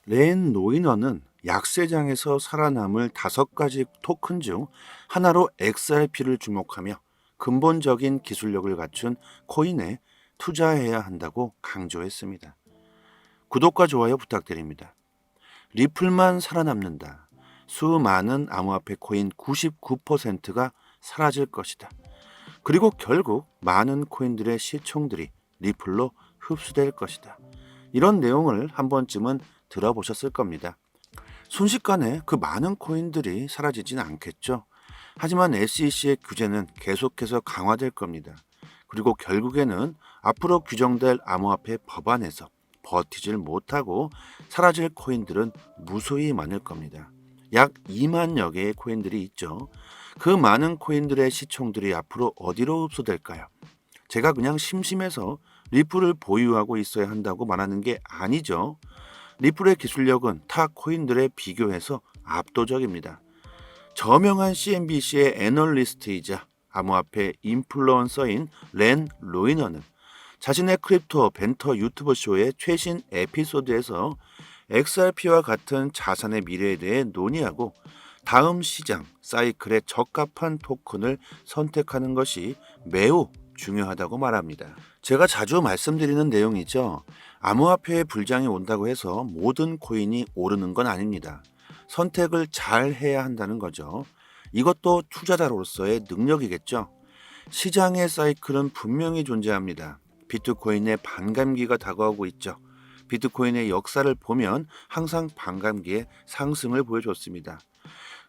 렌 노이너는 약세장에서 살아남을 5가지 토큰 중 하나로 XRP를 주목하며 근본적인 기술력을 갖춘 코인에 투자해야 한다고 강조했습니다. 구독과 좋아요 부탁드립니다. 리플만 살아남는다. 수많은 암호화폐 코인 99%가 사라질 것이다. 그리고 결국 많은 코인들의 시총들이 리플로 흡수될 것이다. 이런 내용을 한 번쯤은 들어보셨을 겁니다. 순식간에 그 많은 코인들이 사라지진 않겠죠. 하지만 SEC의 규제는 계속해서 강화될 겁니다. 그리고 결국에는 앞으로 규정될 암호화폐 법안에서 버티질 못하고 사라질 코인들은 무수히 많을 겁니다. 약 2만여 개의 코인들이 있죠. 그 많은 코인들의 시총들이 앞으로 어디로 흡수될까요? 제가 그냥 심심해서 리플을 보유하고 있어야 한다고 말하는 게 아니죠. 리플의 기술력은 타 코인들에 비교해서 압도적입니다. 저명한 CNBC의 애널리스트이자 암호화폐 인플루언서인 렌 로이너는 자신의 크립토 벤터 유튜브 쇼의 최신 에피소드에서 XRP와 같은 자산의 미래에 대해 논의하고 다음 시장 사이클에 적합한 토큰을 선택하는 것이 매우 중요하다고 말합니다. 제가 자주 말씀드리는 내용이죠. 암호화폐의 불장이 온다고 해서 모든 코인이 오르는 건 아닙니다. 선택을 잘 해야 한다는 거죠. 이것도 투자자로서의 능력이겠죠. 시장의 사이클은 분명히 존재합니다. 비트코인의 반감기가 다가오고 있죠. 비트코인의 역사를 보면 항상 반감기에 상승을 보여줬습니다.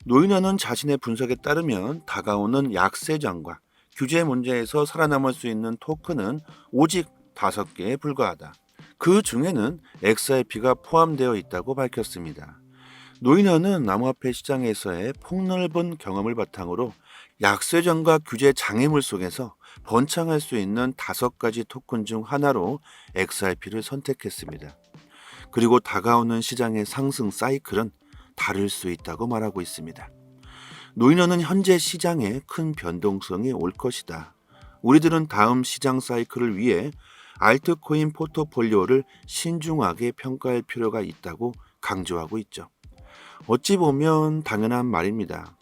노인원은 자신의 분석에 따르면 다가오는 약세장과 규제 문제에서 살아남을 수 있는 토큰은 오직 5개에 불과하다. 그 중에는 XRP가 포함되어 있다고 밝혔습니다. 노인원은 암호화폐 시장에서의 폭넓은 경험을 바탕으로 약세장과 규제 장애물 속에서 번창할 수 있는 5가지 토큰 중 하나로 XRP를 선택했습니다. 그리고 다가오는 시장의 상승 사이클은 다를 수 있다고 말하고 있습니다. 노인원은 현재 시장에 큰 변동성이 올 것이다. 우리들은 다음 시장 사이클을 위해 알트코인 포트폴리오를 신중하게 평가할 필요가 있다고 강조하고 있죠. 어찌 보면 당연한 말입니다.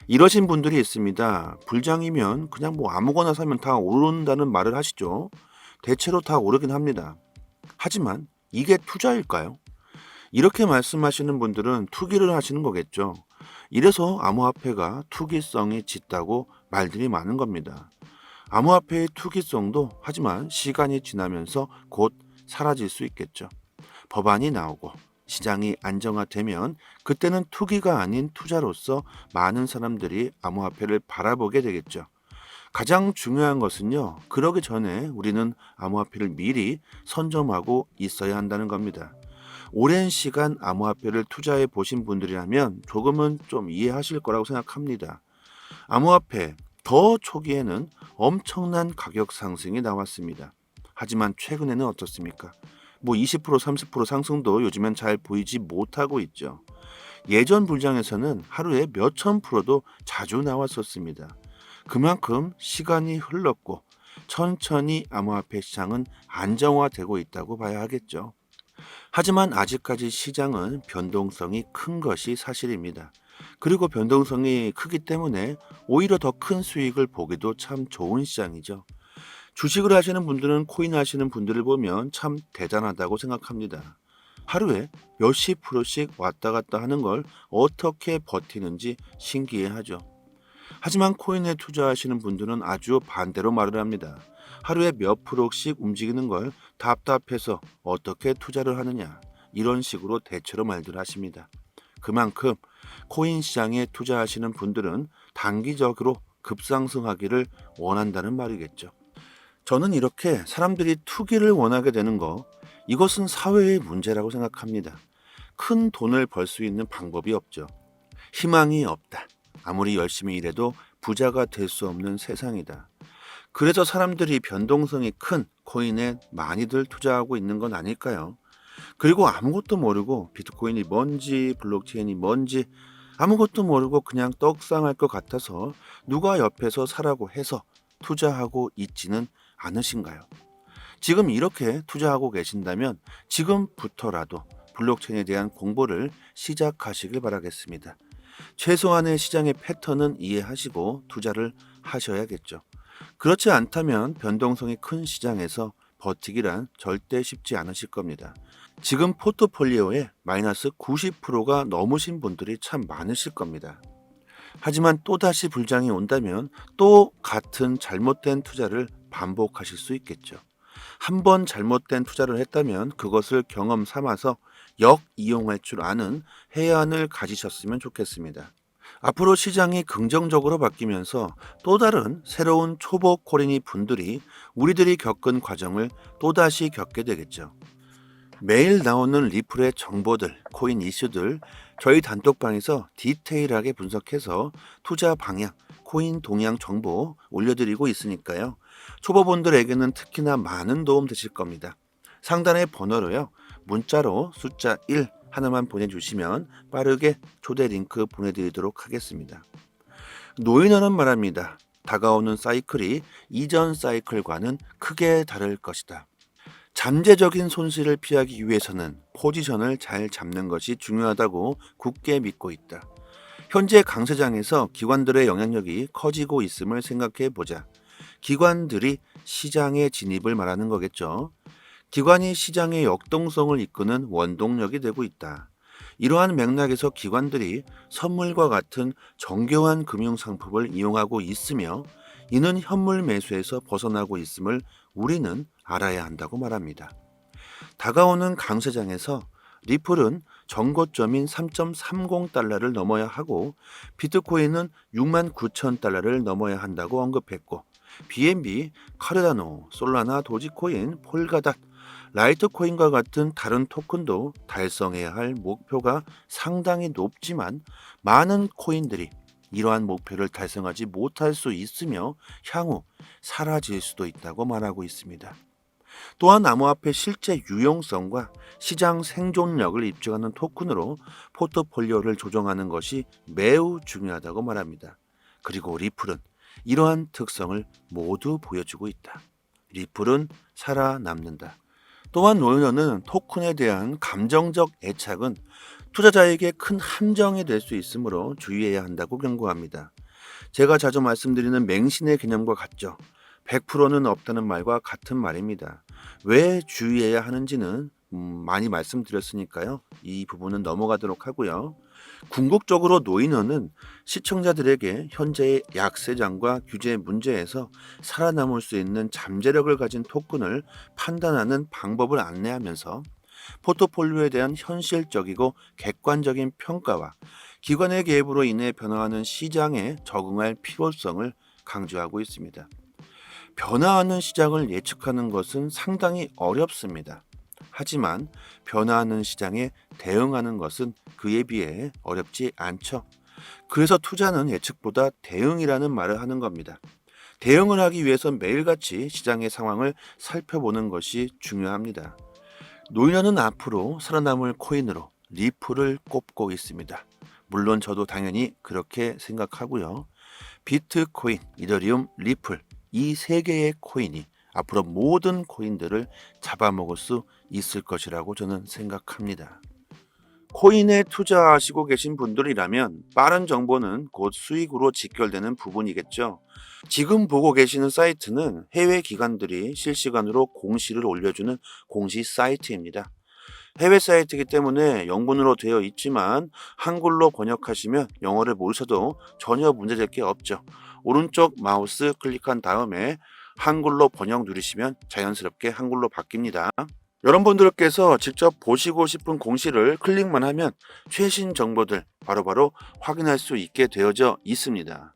이러신 분들이 있습니다. 불장이면 그냥 뭐 아무거나 사면 다 오른다는 말을 하시죠. 대체로 다 오르긴 합니다. 하지만 이게 투자일까요? 이렇게 말씀하시는 분들은 투기를 하시는 거겠죠. 이래서 암호화폐가 투기성이 짙다고 말들이 많은 겁니다. 암호화폐의 투기성도 하지만 시간이 지나면서 곧 사라질 수 있겠죠. 법안이 나오고 시장이 안정화되면 그때는 투기가 아닌 투자로서 많은 사람들이 암호화폐를 바라보게 되겠죠. 가장 중요한 것은요, 그러기 전에 우리는 암호화폐를 미리 선점하고 있어야 한다는 겁니다. 오랜 시간 암호화폐를 투자해 보신 분들이라면 조금은 좀 이해하실 거라고 생각합니다. 암호화폐 더 초기에는 엄청난 가격 상승이 나왔습니다. 하지만 최근에는 어떻습니까? 뭐 20% 30% 상승도 요즘엔 잘 보이지 못하고 있죠. 예전 불장에서는 하루에 몇천 프로도 자주 나왔었습니다. 그만큼 시간이 흘렀고 천천히 암호화폐 시장은 안정화되고 있다고 봐야 하겠죠. 하지만 아직까지 시장은 변동성이 큰 것이 사실입니다. 그리고 변동성이 크기 때문에 오히려 더 큰 수익을 보기도 참 좋은 시장이죠. 주식을 하시는 분들은 코인 하시는 분들을 보면 참 대단하다고 생각합니다. 하루에 몇십 프로씩 왔다 갔다 하는 걸 어떻게 버티는지 신기해하죠. 하지만 코인에 투자하시는 분들은 아주 반대로 말을 합니다. 하루에 몇 프로씩 움직이는 걸 답답해서 어떻게 투자를 하느냐, 이런 식으로 대체로 말들 하십니다. 그만큼 코인 시장에 투자하시는 분들은 단기적으로 급상승하기를 원한다는 말이겠죠. 저는 이렇게 사람들이 투기를 원하게 되는 거, 이것은 사회의 문제라고 생각합니다. 큰 돈을 벌 수 있는 방법이 없죠. 희망이 없다. 아무리 열심히 일해도 부자가 될 수 없는 세상이다. 그래서 사람들이 변동성이 큰 코인에 많이들 투자하고 있는 건 아닐까요? 그리고 아무것도 모르고 비트코인이 뭔지 블록체인이 뭔지 아무것도 모르고 그냥 떡상할 것 같아서 누가 옆에서 사라고 해서 투자하고 있지는 않으신가요? 지금 이렇게 투자하고 계신다면 지금부터라도 블록체인에 대한 공부를 시작하시길 바라겠습니다. 최소한의 시장의 패턴은 이해하시고 투자를 하셔야겠죠. 그렇지 않다면 변동성이 큰 시장에서 버티기란 절대 쉽지 않으실 겁니다. 지금 포트폴리오에 마이너스 90%가 넘으신 분들이 참 많으실 겁니다. 하지만 또다시 불장이 온다면 또 같은 잘못된 투자를 반복하실 수 있겠죠. 한 번 잘못된 투자를 했다면 그것을 경험 삼아서 역이용할 줄 아는 해안을 가지셨으면 좋겠습니다. 앞으로 시장이 긍정적으로 바뀌면서 또 다른 새로운 초보 코린이 분들이 우리들이 겪은 과정을 또다시 겪게 되겠죠. 매일 나오는 리플의 정보들, 코인 이슈들 저희 단톡방에서 디테일하게 분석해서 투자 방향, 코인 동향 정보 올려드리고 있으니까요. 초보분들에게는 특히나 많은 도움 되실 겁니다. 상단의 번호로요. 문자로 숫자 1 하나만 보내주시면 빠르게 초대 링크 보내드리도록 하겠습니다. 노인원은 말합니다. 다가오는 사이클이 이전 사이클과는 크게 다를 것이다. 잠재적인 손실을 피하기 위해서는 포지션을 잘 잡는 것이 중요하다고 굳게 믿고 있다. 현재 강세장에서 기관들의 영향력이 커지고 있음을 생각해 보자. 기관들이 시장의 진입을 말하는 거겠죠. 기관이 시장의 역동성을 이끄는 원동력이 되고 있다. 이러한 맥락에서 기관들이 선물과 같은 정교한 금융상품을 이용하고 있으며 이는 현물 매수에서 벗어나고 있음을 우리는 알아야 한다고 말합니다. 다가오는 강세장에서 리플은 전고점인 3.30달러를 넘어야 하고 비트코인은 69,000달러를 넘어야 한다고 언급했고 BNB, 카르다노, 솔라나, 도지코인, 폴가닷, 라이트코인과 같은 다른 토큰도 달성해야 할 목표가 상당히 높지만 많은 코인들이 이러한 목표를 달성하지 못할 수 있으며 향후 사라질 수도 있다고 말하고 있습니다. 또한 암호화폐 실제 유용성과 시장 생존력을 입증하는 토큰으로 포트폴리오를 조정하는 것이 매우 중요하다고 말합니다. 그리고 리플은 이러한 특성을 모두 보여주고 있다. 리플은 살아남는다. 또한 노인원은 토큰에 대한 감정적 애착은 투자자에게 큰 함정이 될 수 있으므로 주의해야 한다고 경고합니다. 제가 자주 말씀드리는 맹신의 개념과 같죠. 100%는 없다는 말과 같은 말입니다. 왜 주의해야 하는지는 많이 말씀드렸으니까요. 이 부분은 넘어가도록 하고요. 궁극적으로 노인원은 시청자들에게 현재의 약세장과 규제 문제에서 살아남을 수 있는 잠재력을 가진 토큰을 판단하는 방법을 안내하면서 포트폴리오에 대한 현실적이고 객관적인 평가와 기관의 개입으로 인해 변화하는 시장에 적응할 필요성을 강조하고 있습니다. 변화하는 시장을 예측하는 것은 상당히 어렵습니다. 하지만 변화하는 시장에 대응하는 것은 그에 비해 어렵지 않죠. 그래서 투자는 예측보다 대응이라는 말을 하는 겁니다. 대응을 하기 위해선 매일같이 시장의 상황을 살펴보는 것이 중요합니다. 노인원은 앞으로 살아남을 코인으로 리플을 꼽고 있습니다. 물론 저도 당연히 그렇게 생각하고요. 비트코인, 이더리움, 리플 이 세 개의 코인이 앞으로 모든 코인들을 잡아먹을 수 있을 것이라고 저는 생각합니다. 코인에 투자하시고 계신 분들이라면 빠른 정보는 곧 수익으로 직결되는 부분이겠죠. 지금 보고 계시는 사이트는 해외 기관들이 실시간으로 공시를 올려주는 공시 사이트입니다. 해외 사이트이기 때문에 영문으로 되어 있지만 한글로 번역하시면 영어를 모르셔도 전혀 문제될 게 없죠. 오른쪽 마우스 클릭한 다음에 한글로 번역 누르시면 자연스럽게 한글로 바뀝니다. 여러분들께서 직접 보시고 싶은 공시를 클릭만 하면 최신 정보들 바로바로 확인할 수 있게 되어져 있습니다.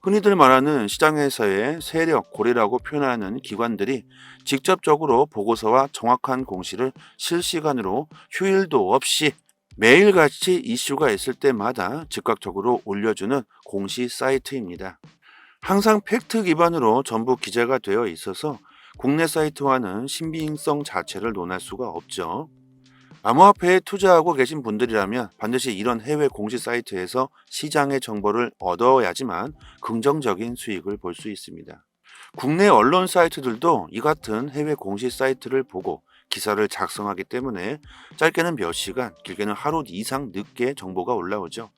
흔히들 말하는 시장에서의 세력, 고리라고 표현하는 기관들이 직접적으로 보고서와 정확한 공시를 실시간으로 휴일도 없이 매일같이 이슈가 있을 때마다 즉각적으로 올려주는 공시 사이트입니다. 항상 팩트 기반으로 전부 기재가 되어 있어서 국내 사이트와는 신빙성 자체를 논할 수가 없죠. 암호화폐에 투자하고 계신 분들이라면 반드시 이런 해외 공시 사이트에서 시장의 정보를 얻어야지만 긍정적인 수익을 볼 수 있습니다. 국내 언론 사이트들도 이 같은 해외 공시 사이트를 보고 기사를 작성하기 때문에 짧게는 몇 시간, 길게는 하루 이상 늦게 정보가 올라오죠.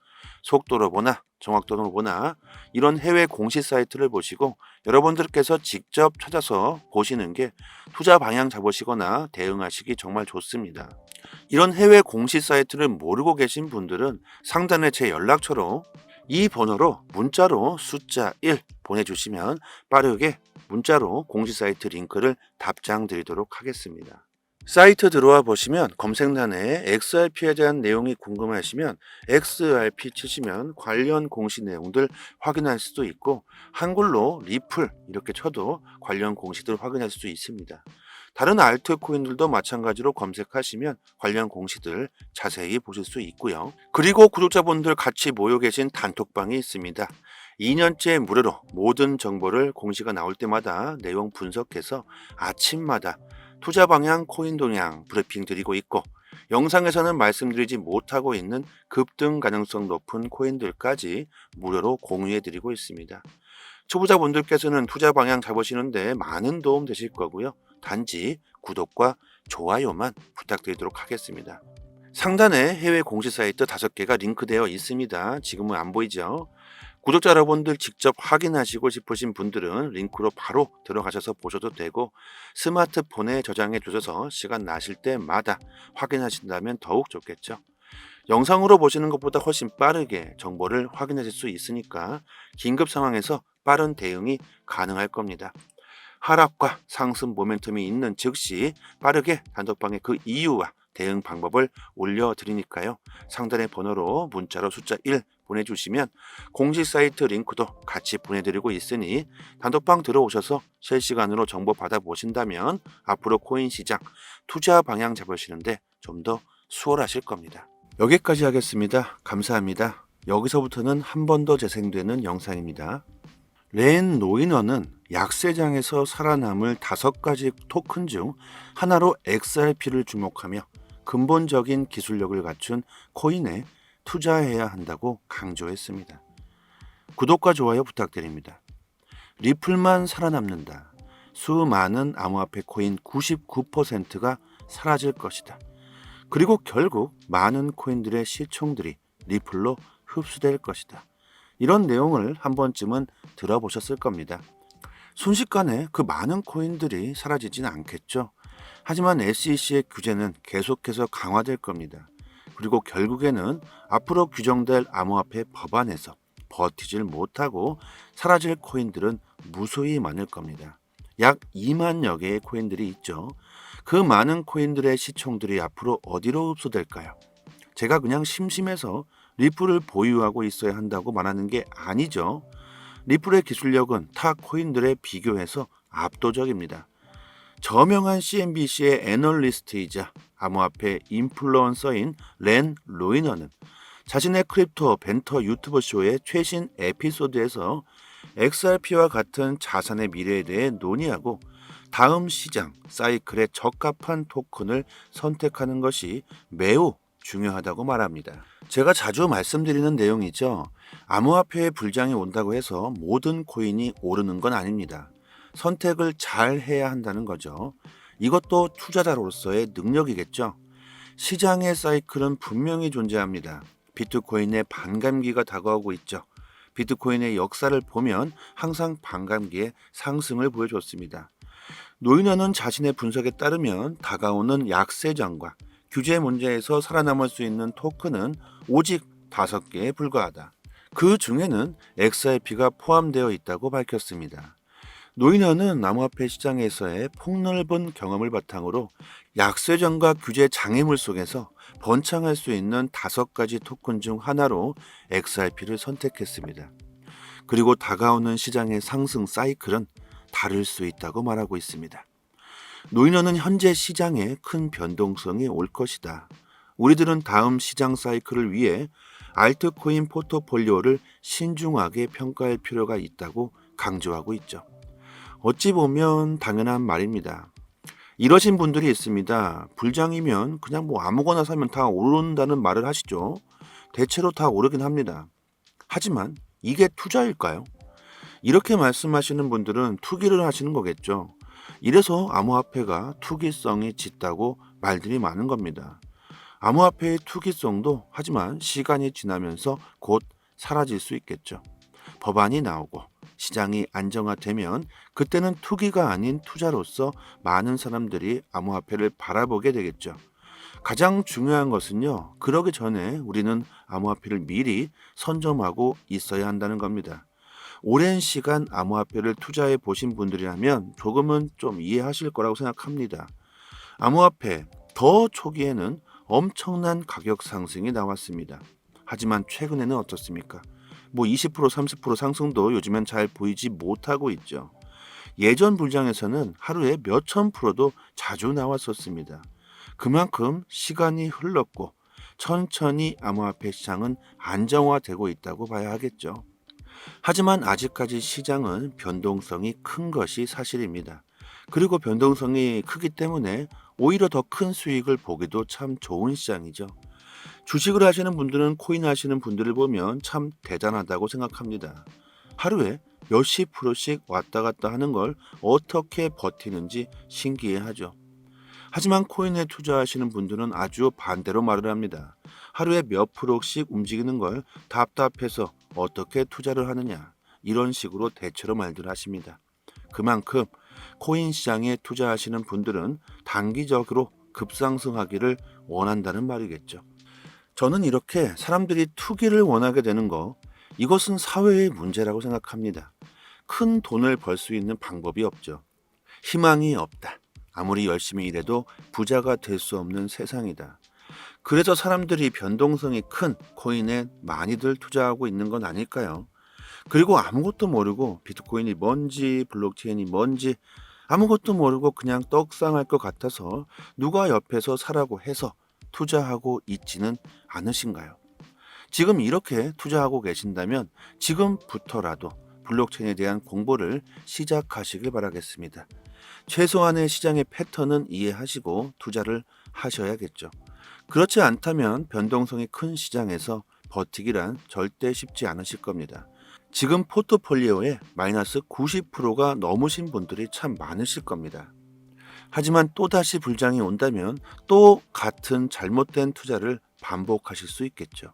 속도로 보나 정확도로 보나 이런 해외 공시 사이트를 보시고 여러분들께서 직접 찾아서 보시는 게 투자 방향 잡으시거나 대응하시기 정말 좋습니다. 이런 해외 공시 사이트를 모르고 계신 분들은 상단에 제 연락처로 이 번호로 문자로 숫자 1 보내주시면 빠르게 문자로 공시 사이트 링크를 답장 드리도록 하겠습니다. 사이트 들어와 보시면 검색란에 XRP에 대한 내용이 궁금하시면 XRP 치시면 관련 공시 내용들 확인할 수도 있고 한글로 리플 이렇게 쳐도 관련 공시들 확인할 수 있습니다. 다른 알트코인들도 마찬가지로 검색하시면 관련 공시들 자세히 보실 수 있고요. 그리고 구독자분들 같이 모여 계신 단톡방이 있습니다. 2년째 무료로 모든 정보를 공시가 나올 때마다 내용 분석해서 아침마다 투자 방향, 코인 동향 브리핑 드리고 있고 영상에서는 말씀드리지 못하고 있는 급등 가능성 높은 코인들까지 무료로 공유해 드리고 있습니다. 초보자분들께서는 투자 방향 잡으시는데 많은 도움 되실 거고요. 단지 구독과 좋아요만 부탁드리도록 하겠습니다. 상단에 해외 공시 사이트 5개가 링크되어 있습니다. 지금은 안 보이죠? 구독자 여러분들 직접 확인하시고 싶으신 분들은 링크로 바로 들어가셔서 보셔도 되고 스마트폰에 저장해 두셔서 시간 나실 때마다 확인하신다면 더욱 좋겠죠. 영상으로 보시는 것보다 훨씬 빠르게 정보를 확인하실 수 있으니까 긴급 상황에서 빠른 대응이 가능할 겁니다. 하락과 상승 모멘텀이 있는 즉시 빠르게 단톡방에 그 이유와 대응 방법을 올려드리니까요. 상단의 번호로 문자로 숫자 1 보내주시면 공식 사이트 링크도 같이 보내드리고 있으니 단톡방 들어오셔서 실시간으로 정보 받아보신다면 앞으로 코인 시장 투자 방향 잡으시는데 좀 더 수월하실 겁니다. 여기까지 하겠습니다. 감사합니다. 여기서부터는 한 번 더 재생되는 영상입니다. 렌 노이너는 약세장에서 살아남을 5가지 토큰 중 하나로 XRP를 주목하며 근본적인 기술력을 갖춘 코인에 투자해야 한다고 강조했습니다. 구독과 좋아요 부탁드립니다. 리플만 살아남는다. 수많은 암호화폐 코인 99%가 사라질 것이다. 그리고 결국 많은 코인들의 시총들이 리플로 흡수될 것이다. 이런 내용을 한 번쯤은 들어보셨을 겁니다. 순식간에 그 많은 코인들이 사라지진 않겠죠. 하지만 SEC의 규제는 계속해서 강화될 겁니다. 그리고 결국에는 앞으로 규정될 암호화폐 법안에서 버티질 못하고 사라질 코인들은 무수히 많을 겁니다. 약 2만여 개의 코인들이 있죠. 그 많은 코인들의 시총들이 앞으로 어디로 흡수될까요? 제가 그냥 심심해서 리플을 보유하고 있어야 한다고 말하는 게 아니죠. 리플의 기술력은 타 코인들에 비교해서 압도적입니다. 저명한 CNBC의 애널리스트이자 암호화폐 인플루언서인 렌 로이너는 자신의 크립토 벤터 유튜브 쇼의 최신 에피소드에서 XRP와 같은 자산의 미래에 대해 논의하고 다음 시장 사이클에 적합한 토큰을 선택하는 것이 매우 중요하다고 말합니다. 제가 자주 말씀드리는 내용이죠. 암호화폐의 불장이 온다고 해서 모든 코인이 오르는 건 아닙니다. 선택을 잘 해야 한다는 거죠. 이것도 투자자로서의 능력이겠죠. 시장의 사이클은 분명히 존재합니다. 비트코인의 반감기가 다가오고 있죠. 비트코인의 역사를 보면 항상 반감기에 상승을 보여줬습니다. 노이너는 자신의 분석에 따르면 다가오는 약세장과 규제 문제에서 살아남을 수 있는 토큰은 오직 5개에 불과하다. 그 중에는 XRP가 포함되어 있다고 밝혔습니다. 노이너는 암호화폐 시장에서의 폭넓은 경험을 바탕으로 약세장과 규제 장애물 속에서 번창할 수 있는 5가지 토큰 중 하나로 XRP를 선택했습니다. 그리고 다가오는 시장의 상승 사이클은 다를 수 있다고 말하고 있습니다. 노이너는 현재 시장에 큰 변동성이 올 것이다. 우리들은 다음 시장 사이클을 위해 알트코인 포트폴리오를 신중하게 평가할 필요가 있다고 강조하고 있죠. 어찌 보면 당연한 말입니다. 이러신 분들이 있습니다. 불장이면 그냥 아무거나 사면 다 오른다는 말을 하시죠. 대체로 다 오르긴 합니다. 하지만 이게 투자일까요? 이렇게 말씀하시는 분들은 투기를 하시는 거겠죠. 이래서 암호화폐가 투기성이 짙다고 말들이 많은 겁니다. 암호화폐의 투기성도 하지만 시간이 지나면서 곧 사라질 수 있겠죠. 법안이 나오고 시장이 안정화되면 그때는 투기가 아닌 투자로서 많은 사람들이 암호화폐를 바라보게 되겠죠. 가장 중요한 것은요, 그러기 전에 우리는 암호화폐를 미리 선점하고 있어야 한다는 겁니다. 오랜 시간 암호화폐를 투자해 보신 분들이라면 조금은 좀 이해하실 거라고 생각합니다. 암호화폐 더 초기에는 엄청난 가격 상승이 나왔습니다. 하지만 최근에는 어떻습니까? 20% 30% 상승도 요즘엔 잘 보이지 못하고 있죠. 예전 불장에서는 하루에 몇천 프로도 자주 나왔었습니다. 그만큼 시간이 흘렀고 천천히 암호화폐 시장은 안정화되고 있다고 봐야 하겠죠. 하지만 아직까지 시장은 변동성이 큰 것이 사실입니다. 그리고 변동성이 크기 때문에 오히려 더 큰 수익을 보기도 참 좋은 시장이죠. 주식을 하시는 분들은 코인 하시는 분들을 보면 참 대단하다고 생각합니다. 하루에 몇십 프로씩 왔다 갔다 하는 걸 어떻게 버티는지 신기해하죠. 하지만 코인에 투자하시는 분들은 아주 반대로 말을 합니다. 하루에 몇 프로씩 움직이는 걸 답답해서 어떻게 투자를 하느냐, 이런 식으로 대체로 말들 하십니다. 그만큼 코인 시장에 투자하시는 분들은 단기적으로 급상승하기를 원한다는 말이겠죠. 저는 이렇게 사람들이 투기를 원하게 되는 거, 이것은 사회의 문제라고 생각합니다. 큰 돈을 벌 수 있는 방법이 없죠. 희망이 없다. 아무리 열심히 일해도 부자가 될 수 없는 세상이다. 그래서 사람들이 변동성이 큰 코인에 많이들 투자하고 있는 건 아닐까요? 그리고 아무것도 모르고 비트코인이 뭔지 블록체인이 뭔지 아무것도 모르고 그냥 떡상할 것 같아서 누가 옆에서 사라고 해서 투자하고 있지는 않으신가요? 지금 이렇게 투자하고 계신다면 지금부터라도 블록체인에 대한 공부를 시작하시길 바라겠습니다. 최소한의 시장의 패턴은 이해하시고 투자를 하셔야겠죠. 그렇지 않다면 변동성이 큰 시장에서 버티기란 절대 쉽지 않으실 겁니다. 지금 포트폴리오에 마이너스 90%가 넘으신 분들이 참 많으실 겁니다. 하지만 또다시 불장이 온다면 또 같은 잘못된 투자를 반복하실 수 있겠죠.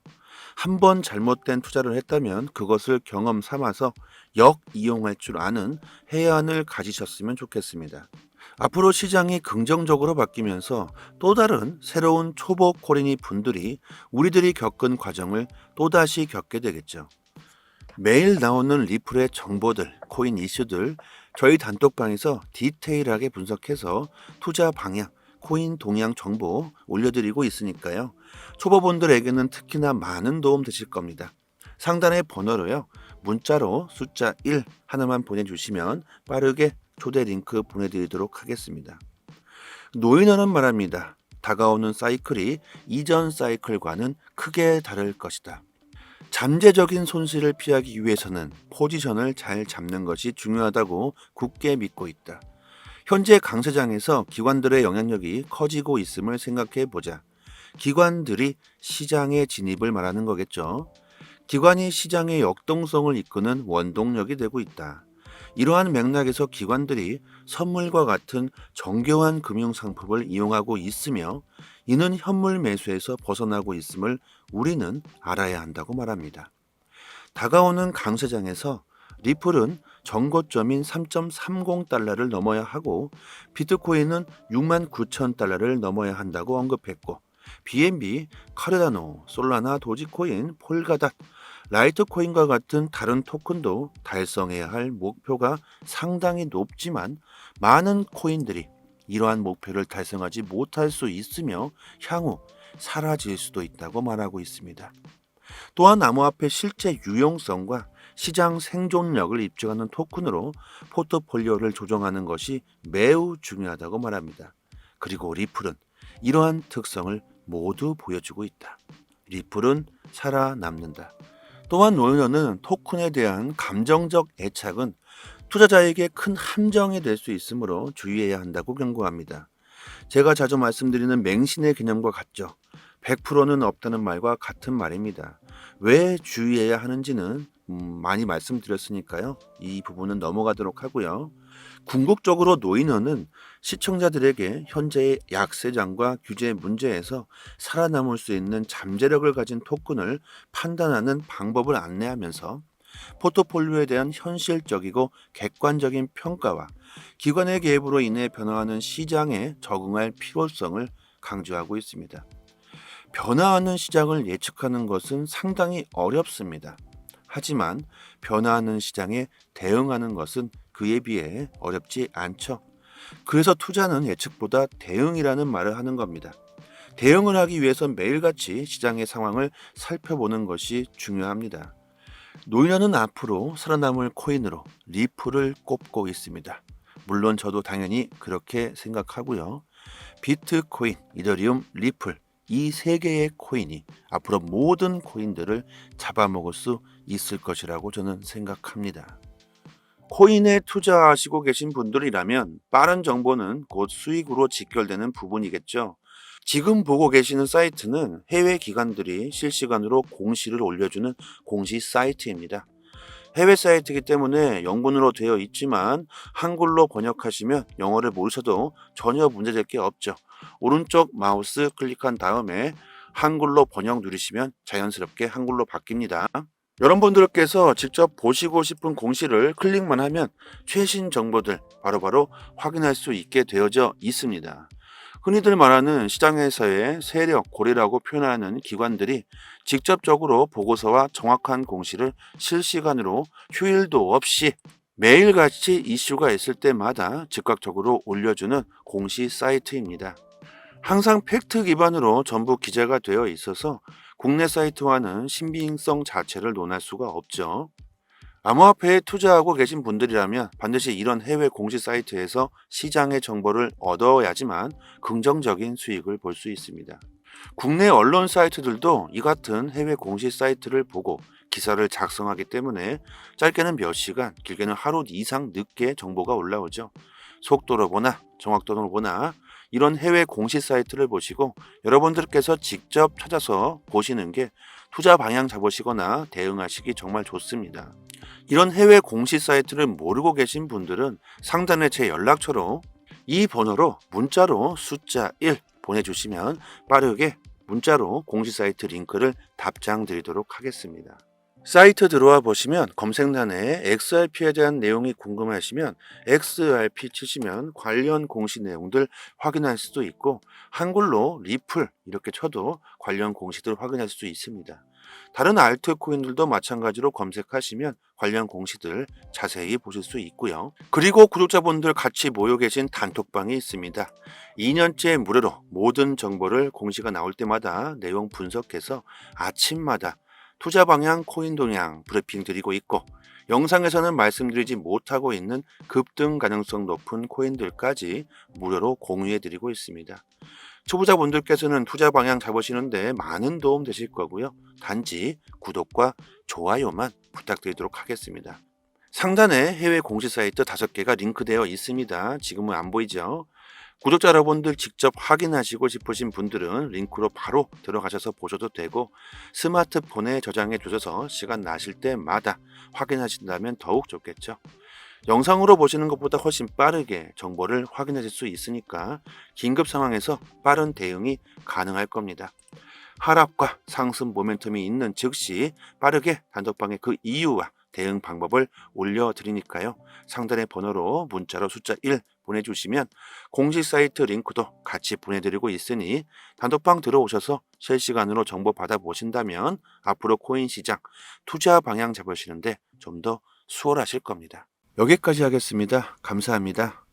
한 번 잘못된 투자를 했다면 그것을 경험 삼아서 역이용할 줄 아는 해안을 가지셨으면 좋겠습니다. 앞으로 시장이 긍정적으로 바뀌면서 또 다른 새로운 초보 코린이 분들이 우리들이 겪은 과정을 또다시 겪게 되겠죠. 매일 나오는 리플의 정보들, 코인 이슈들 저희 단톡방에서 디테일하게 분석해서 투자 방향, 코인 동향 정보 올려드리고 있으니까요. 초보분들에게는 특히나 많은 도움 되실 겁니다. 상단의 번호로요. 문자로 숫자 1 하나만 보내주시면 빠르게 초대 링크 보내드리도록 하겠습니다. 노인어는 말합니다. 다가오는 사이클이 이전 사이클과는 크게 다를 것이다. 잠재적인 손실을 피하기 위해서는 포지션을 잘 잡는 것이 중요하다고 굳게 믿고 있다. 현재 강세장에서 기관들의 영향력이 커지고 있음을 생각해 보자. 기관들이 시장의 진입을 말하는 거겠죠. 기관이 시장의 역동성을 이끄는 원동력이 되고 있다. 이러한 맥락에서 기관들이 선물과 같은 정교한 금융상품을 이용하고 있으며 이는 현물 매수에서 벗어나고 있음을 우리는 알아야 한다고 말합니다. 다가오는 강세장에서 리플은 정고점인 3.30달러를 넘어야 하고 비트코인은 69,000달러를 넘어야 한다고 언급했고 BNB, 카르다노, 솔라나, 도지코인, 폴가닷, 라이트코인과 같은 다른 토큰도 달성해야 할 목표가 상당히 높지만 많은 코인들이 이러한 목표를 달성하지 못할 수 있으며 향후 사라질 수도 있다고 말하고 있습니다. 또한 암호화폐 실제 유용성과 시장 생존력을 입증하는 토큰으로 포트폴리오를 조정하는 것이 매우 중요하다고 말합니다. 그리고 리플은 이러한 특성을 모두 보여주고 있다. 리플은 살아남는다. 또한 노현은 토큰에 대한 감정적 애착은 투자자에게 큰 함정이 될 수 있으므로 주의해야 한다고 경고합니다. 제가 자주 말씀드리는 맹신의 개념과 같죠. 100%는 없다는 말과 같은 말입니다. 왜 주의해야 하는지는 많이 말씀드렸으니까요. 이 부분은 넘어가도록 하고요. 궁극적으로 노인원은 시청자들에게 현재의 약세장과 규제 문제에서 살아남을 수 있는 잠재력을 가진 토큰을 판단하는 방법을 안내하면서 포트폴리오에 대한 현실적이고 객관적인 평가와 기관의 개입으로 인해 변화하는 시장에 적응할 필요성을 강조하고 있습니다. 변화하는 시장을 예측하는 것은 상당히 어렵습니다. 하지만 변화하는 시장에 대응하는 것은 그에 비해 어렵지 않죠. 그래서 투자는 예측보다 대응이라는 말을 하는 겁니다. 대응을 하기 위해선 매일같이 시장의 상황을 살펴보는 것이 중요합니다. 노인원은 앞으로 살아남을 코인으로 리플을 꼽고 있습니다. 물론 저도 당연히 그렇게 생각하고요. 비트코인, 이더리움, 리플 이 세 개의 코인이 앞으로 모든 코인들을 잡아먹을 수 있을 것이라고 저는 생각합니다. 코인에 투자하시고 계신 분들이라면 빠른 정보는 곧 수익으로 직결되는 부분이겠죠. 지금 보고 계시는 사이트는 해외 기관들이 실시간으로 공시를 올려주는 공시 사이트입니다. 해외 사이트이기 때문에 영문으로 되어 있지만 한글로 번역하시면 영어를 모르셔도 전혀 문제될 게 없죠. 오른쪽 마우스 클릭한 다음에 한글로 번역 누르시면 자연스럽게 한글로 바뀝니다. 여러분들께서 직접 보시고 싶은 공시를 클릭만 하면 최신 정보들 바로바로 확인할 수 있게 되어져 있습니다. 흔히들 말하는 시장에서의 세력, 고리라고 표현하는 기관들이 직접적으로 보고서와 정확한 공시를 실시간으로 휴일도 없이 매일같이 이슈가 있을 때마다 즉각적으로 올려주는 공시 사이트입니다. 항상 팩트 기반으로 전부 기재가 되어 있어서 국내 사이트와는 신빙성 자체를 논할 수가 없죠. 암호화폐에 투자하고 계신 분들이라면 반드시 이런 해외 공시 사이트에서 시장의 정보를 얻어야지만 긍정적인 수익을 볼 수 있습니다. 국내 언론 사이트들도 이 같은 해외 공시 사이트를 보고 기사를 작성하기 때문에 짧게는 몇 시간, 길게는 하루 이상 늦게 정보가 올라오죠. 속도로 보나 정확도로 보나 이런 해외 공시 사이트를 보시고 여러분들께서 직접 찾아서 보시는 게 투자 방향 잡으시거나 대응하시기 정말 좋습니다. 이런 해외 공시 사이트를 모르고 계신 분들은 상단에 제 연락처로 이 번호로 문자로 숫자 1 보내주시면 빠르게 문자로 공시 사이트 링크를 답장 드리도록 하겠습니다. 사이트 들어와 보시면 검색란에 XRP에 대한 내용이 궁금하시면 XRP 치시면 관련 공시 내용들 확인할 수도 있고 한글로 리플 이렇게 쳐도 관련 공시들 확인할 수 있습니다. 다른 알트코인들도 마찬가지로 검색하시면 관련 공시들 자세히 보실 수 있고요. 그리고 구독자분들 같이 모여 계신 단톡방이 있습니다. 2년째 무료로 모든 정보를 공시가 나올 때마다 내용 분석해서 아침마다 투자 방향, 코인 동향 브리핑 드리고 있고 영상에서는 말씀드리지 못하고 있는 급등 가능성 높은 코인들까지 무료로 공유해 드리고 있습니다. 초보자분들께서는 투자 방향 잡으시는데 많은 도움 되실 거고요. 단지 구독과 좋아요만 부탁드리도록 하겠습니다. 상단에 해외 공시 사이트 5개가 링크되어 있습니다. 지금은 안 보이죠? 구독자 여러분들 직접 확인하시고 싶으신 분들은 링크로 바로 들어가셔서 보셔도 되고 스마트폰에 저장해 두셔서 시간 나실 때마다 확인하신다면 더욱 좋겠죠. 영상으로 보시는 것보다 훨씬 빠르게 정보를 확인하실 수 있으니까 긴급 상황에서 빠른 대응이 가능할 겁니다. 하락과 상승 모멘텀이 있는 즉시 빠르게 단톡방에 그 이유와 대응 방법을 올려드리니까요. 상단의 번호로 문자로 숫자 1 보내주시면 공식 사이트 링크도 같이 보내드리고 있으니 단톡방 들어오셔서 실시간으로 정보 받아보신다면 앞으로 코인 시장 투자 방향 잡으시는데 좀 더 수월하실 겁니다. 여기까지 하겠습니다. 감사합니다.